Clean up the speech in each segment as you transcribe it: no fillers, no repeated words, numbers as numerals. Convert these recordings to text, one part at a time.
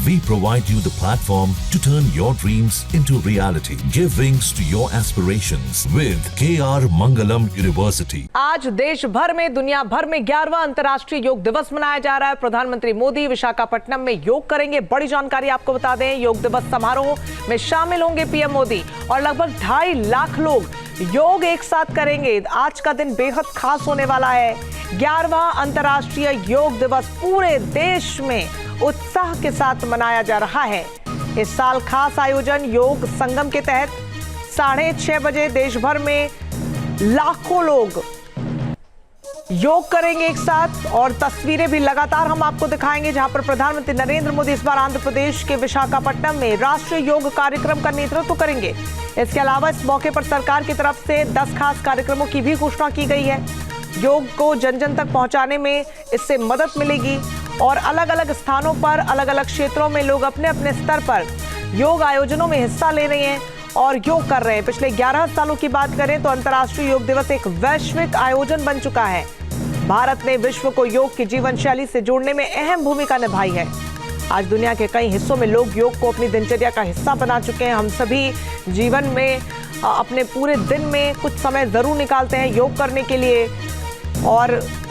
We provide you the platform to turn your dreams into reality. Give wings to your aspirations with KR Mangalam University. आज देश भर में, दुनिया भर में 11वां अंतर्राष्ट्रीय योग दिवस मनाया जा रहा है। प्रधानमंत्री मोदी विशाखापट्टनम में योग करेंगे। बड़ी जानकारी आपको बता दें, योग दिवस समारोह में शामिल होंगे पीएम मोदी और लगभग 2.5 लाख लोग योग एक साथ करेंगे। आज का दिन बेहद खास होने वाला है। 11वां अंतर्राष्ट्रीय योग दिवस पूरे देश में उत्साह के साथ मनाया जा रहा है। इस साल खास आयोजन योग संगम के तहत 6:30 बजे देश भर में लाखों लोग योग करेंगे एक साथ और तस्वीरें भी लगातार हम आपको दिखाएंगे, जहां पर प्रधानमंत्री नरेंद्र मोदी इस बार आंध्र प्रदेश के विशाखापट्टनम में राष्ट्रीय योग कार्यक्रम का नेतृत्व करेंगे। इसके अलावा इस मौके पर सरकार की तरफ से 10 खास कार्यक्रमों की भी घोषणा की गई है। योग को जन जन तक पहुंचाने में इससे मदद मिलेगी और अलग अलग स्थानों पर, अलग अलग क्षेत्रों में लोग अपने अपने स्तर पर योग आयोजनों में हिस्सा ले रहे हैं और योग कर रहे हैं। पिछले 11 सालों की बात करें तो अंतर्राष्ट्रीय योग दिवस एक वैश्विक आयोजन बन चुका है। भारत ने विश्व को योग की जीवन शैली से जोड़ने में अहम भूमिका निभाई है। आज दुनिया के कई हिस्सों में लोग योग को अपनी दिनचर्या का हिस्सा बना चुके हैं। हम सभी जीवन में अपने पूरे दिन में कुछ समय जरूर निकालते हैं योग करने के लिए और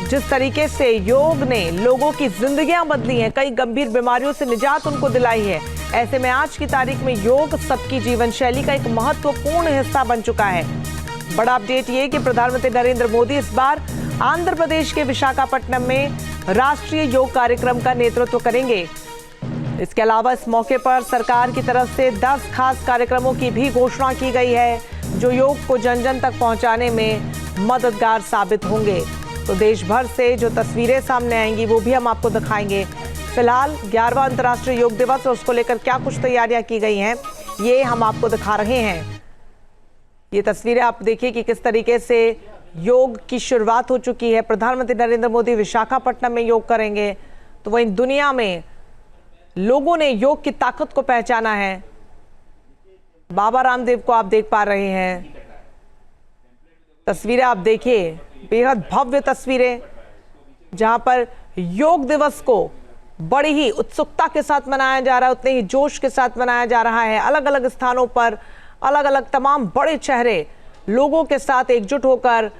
जिस तरीके से योग ने लोगों की जिंदगियां बदली हैं, कई गंभीर बीमारियों से निजात उनको दिलाई है, ऐसे में आज की तारीख में योग सबकी जीवन शैली का एक महत्वपूर्ण हिस्सा बन चुका है। बड़ा अपडेट ये कि प्रधानमंत्री नरेंद्र मोदी इस बार आंध्र प्रदेश के विशाखापट्टनम में राष्ट्रीय योग कार्यक्रम का नेतृत्व करेंगे। इसके अलावा इस मौके पर सरकार की तरफ से 10 खास कार्यक्रमों की भी घोषणा की गई है, जो योग को जन जन तक पहुंचाने में मददगार साबित होंगे। तो देश भर से जो तस्वीरें सामने आएंगी वो भी हम आपको दिखाएंगे। फिलहाल 11वां अंतर्राष्ट्रीय योग दिवस और उसको लेकर क्या कुछ तैयारियां की गई हैं, ये हम आपको दिखा रहे हैं। ये तस्वीरें आप देखिए कि किस तरीके से योग की शुरुआत हो चुकी है। प्रधानमंत्री नरेंद्र मोदी विशाखापट्टनम में योग करेंगे, तो वहीं दुनिया में लोगों ने योग की ताकत को पहचाना है। बाबा रामदेव को आप देख पा रहे हैं। तस्वीरें आप देखिए, बेहद भव्य तस्वीरें, जहां पर योग दिवस को बड़ी ही उत्सुकता के साथ मनाया जा रहा है, उतने ही जोश के साथ मनाया जा रहा है। अलग अलग स्थानों पर अलग अलग तमाम बड़े चेहरे लोगों के साथ एकजुट होकर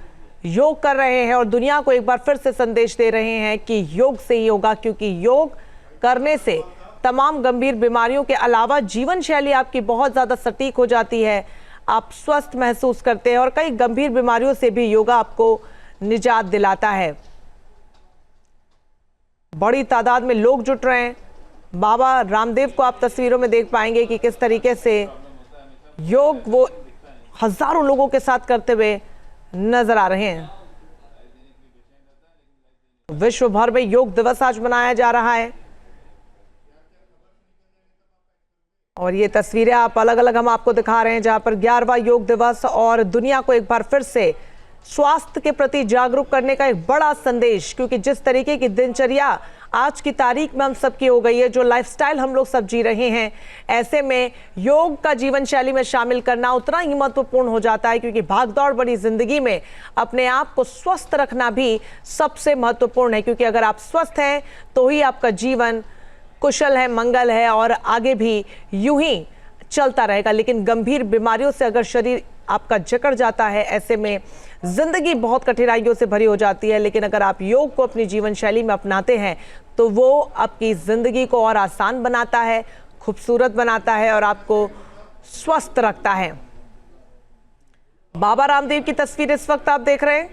योग कर रहे हैं और दुनिया को एक बार फिर से संदेश दे रहे हैं कि योग से ही होगा, क्योंकि योग करने से तमाम गंभीर बीमारियों के अलावा जीवन शैली आपकी बहुत ज्यादा सटीक हो जाती है, आप स्वस्थ महसूस करते हैं और कई गंभीर बीमारियों से भी योगा आपको निजात दिलाता है। बड़ी तादाद में लोग जुट रहे हैं। बाबा रामदेव को आप तस्वीरों में देख पाएंगे कि किस तरीके से योग वो हजारों लोगों के साथ करते हुए नजर आ रहे हैं। विश्व भर में योग दिवस आज मनाया जा रहा है और ये तस्वीरें आप अलग अलग हम आपको दिखा रहे हैं, जहां पर 11वां योग दिवस और दुनिया को एक बार फिर से स्वास्थ्य के प्रति जागरूक करने का एक बड़ा संदेश, क्योंकि जिस तरीके की दिनचर्या आज की तारीख में हम सबकी हो गई है, जो लाइफस्टाइल हम लोग सब जी रहे हैं, ऐसे में योग का जीवन शैली में शामिल करना उतना ही महत्वपूर्ण हो जाता है, क्योंकि भागदौड़ भरी जिंदगी में अपने आप को स्वस्थ रखना भी सबसे महत्वपूर्ण है। क्योंकि अगर आप स्वस्थ हैं तो ही आपका जीवन कुशल है, मंगल है और आगे भी यूं ही चलता रहेगा। लेकिन गंभीर बीमारियों से अगर शरीर आपका जकड़ जाता है, ऐसे में जिंदगी बहुत कठिनाइयों से भरी हो जाती है। लेकिन अगर आप योग को अपनी जीवन शैली में अपनाते हैं तो वो आपकी जिंदगी को और आसान बनाता है, खूबसूरत बनाता है और आपको स्वस्थ रखता है। बाबा रामदेव की तस्वीर इस वक्त आप देख रहे हैं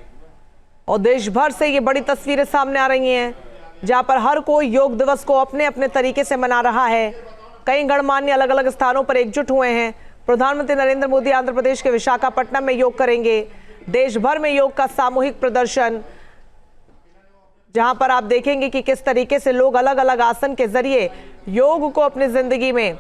और देश भर से ये बड़ी तस्वीरें सामने आ रही हैं, जहां पर हर कोई योग दिवस को अपने अपने तरीके से मना रहा है। कई गणमान्य अलग अलग स्थानों पर एकजुट हुए हैं। प्रधानमंत्री नरेंद्र मोदी आंध्र प्रदेश के विशाखापट्टनम में योग करेंगे। देश भर में योग का सामूहिक प्रदर्शन, जहां पर आप देखेंगे कि किस तरीके से लोग अलग अलग आसन के जरिए योग को अपनी जिंदगी में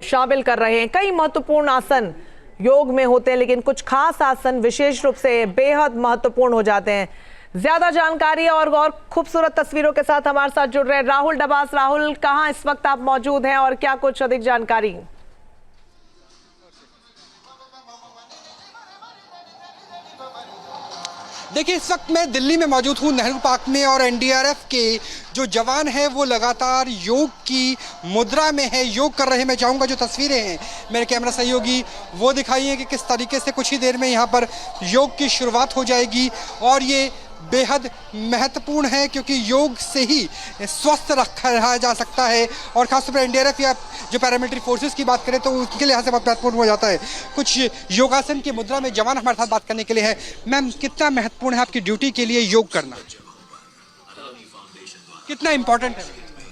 शामिल कर रहे हैं। कई महत्वपूर्ण आसन योग में होते हैं, लेकिन कुछ खास आसन विशेष रूप से बेहद महत्वपूर्ण हो जाते हैं। ज्यादा जानकारी और खूबसूरत तस्वीरों के साथ हमारे साथ जुड़ रहे हैं राहुल डबास। राहुल, कहां इस वक्त आप मौजूद हैं और क्या कुछ अधिक जानकारी? देखिए, इस वक्त मैं दिल्ली में मौजूद हूँ नेहरू पार्क में, और एनडीआरएफ के जो जवान हैं वो लगातार योग की मुद्रा में है, योग कर रहे हैं। मैं चाहूँगा जो तस्वीरें हैं मेरे कैमरा सहयोगी वो दिखाइए कि किस तरीके से कुछ ही देर में यहाँ पर योग की शुरुआत हो जाएगी। और ये बेहद महत्वपूर्ण है क्योंकि योग से ही स्वस्थ रखा जा सकता है, और खासतौर पर एनडीआरएफ या जो पैरामिलिट्री फोर्सेस की बात करें तो उनके लिहाज से बहुत महत्वपूर्ण हो जाता है। कुछ योगासन की मुद्रा में जवान हमारे साथ बात करने के लिए है। मैम, कितना महत्वपूर्ण है आपकी ड्यूटी के लिए योग करना? कितना इम्पोर्टेंट है?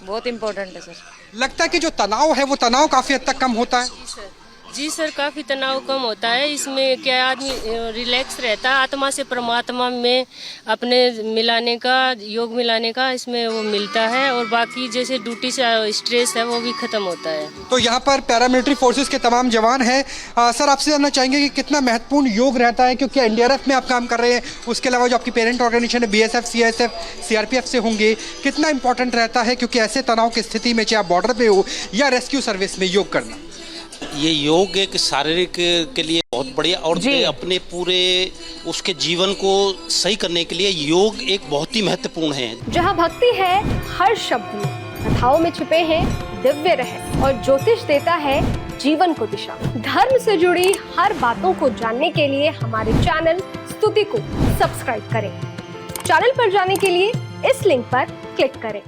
बहुत इम्पोर्टेंट है सर। लगता है कि जो तनाव है वो तनाव काफ़ी हद तक कम होता है। जी सर, काफ़ी तनाव कम होता है। इसमें क्या आदमी रिलैक्स रहता है, आत्मा से परमात्मा में अपने मिलाने का, योग मिलाने का इसमें वो मिलता है, और बाकी जैसे ड्यूटी से स्ट्रेस है वो भी ख़त्म होता है। तो यहाँ पर पैरामिलिट्री फोर्सेस के तमाम जवान हैं। सर, आपसे जानना चाहेंगे कि कितना महत्वपूर्ण योग रहता है, क्योंकि एनडीआरएफ में आप काम कर रहे हैं, उसके अलावा जो आपकी पेरेंट ऑर्गेनाइजेशन है बीएसएफ, सीआईएसएफ, सीआरपीएफ से होंगे, कितना इंपॉर्टेंट रहता है क्योंकि ऐसे तनाव की स्थिति में चाहे आप बॉर्डर पे हो या रेस्क्यू सर्विस में योग करना? ये योग एक शारीरिक के लिए बहुत बढ़िया, और अपने पूरे उसके जीवन को सही करने के लिए योग एक बहुत ही महत्वपूर्ण है। जहाँ भक्ति है हर शब्द में, कथाओं में छुपे हैं दिव्य रहस्य, और ज्योतिष देता है जीवन को दिशा। धर्म से जुड़ी हर बातों को जानने के लिए हमारे चैनल स्तुति को सब्सक्राइब करें। चैनल पर जाने के लिए इस लिंक पर क्लिक करें।